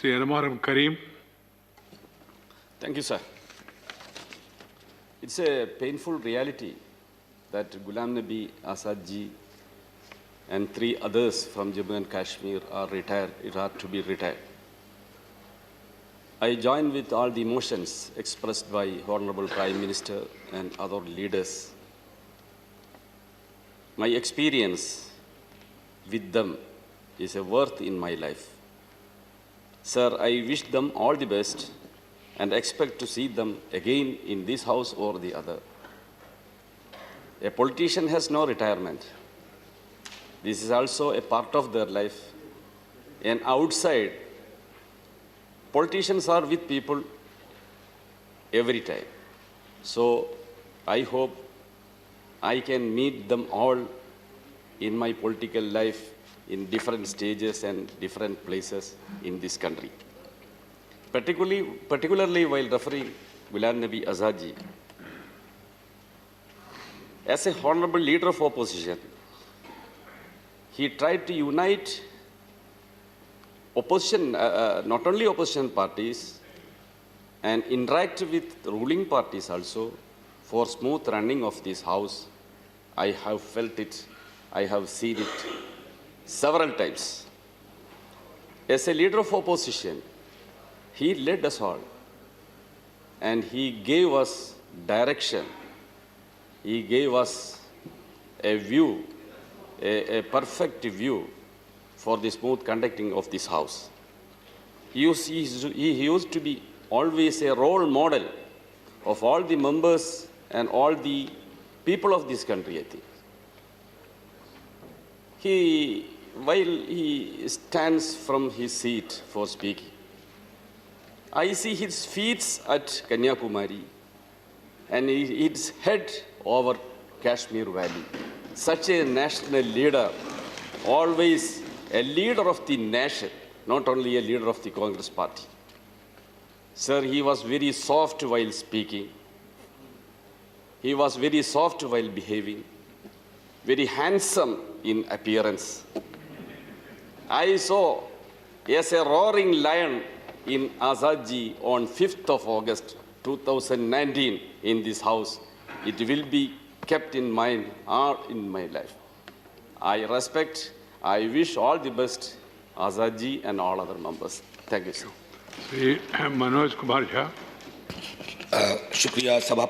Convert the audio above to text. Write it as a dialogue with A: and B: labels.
A: Sri Anamaram Karim.
B: Thank you, sir. It's a painful reality that Ghulam Nabi Azad ji and 3 others from Jammu and Kashmir are to be retired. I join with all the emotions expressed by Honorable Prime Minister and other leaders. My experience with them is a worth in my life. Sir, I wish them all the best and expect to see them again in this house or the other. A politician has no retirement. This is also a part of their life. And outside, politicians are with people every time. So I hope I can meet them all in my political life in different stages and different places in this country. Particularly while referring Ghulam Nabi Azad ji, as a honorable leader of opposition, he tried to unite opposition, not only opposition parties, and interact with ruling parties also for smooth running of this house. I have felt it, I have seen it several times. As a leader of opposition, he led us all, and he gave us direction. He gave us a view, a perfect view for the smooth conducting of this house. He used to be always a role model of all the members and all the people of this country, I think. While he stands from his seat for speaking, I see his feet at Kanyakumari and his head over Kashmir Valley. Such a national leader, always a leader of the nation, not only a leader of the Congress party. Sir, he was very soft while speaking. He was very soft while behaving, very handsome in appearance. I saw as a roaring lion in Azad ji on 5th of August 2019 in this house. It will be kept in mind all in my life. I respect, I wish all the best Azad ji and all other members. Thank you, sir.
A: Sri Manoj Kumar Jha.
C: शुक्रिया सभा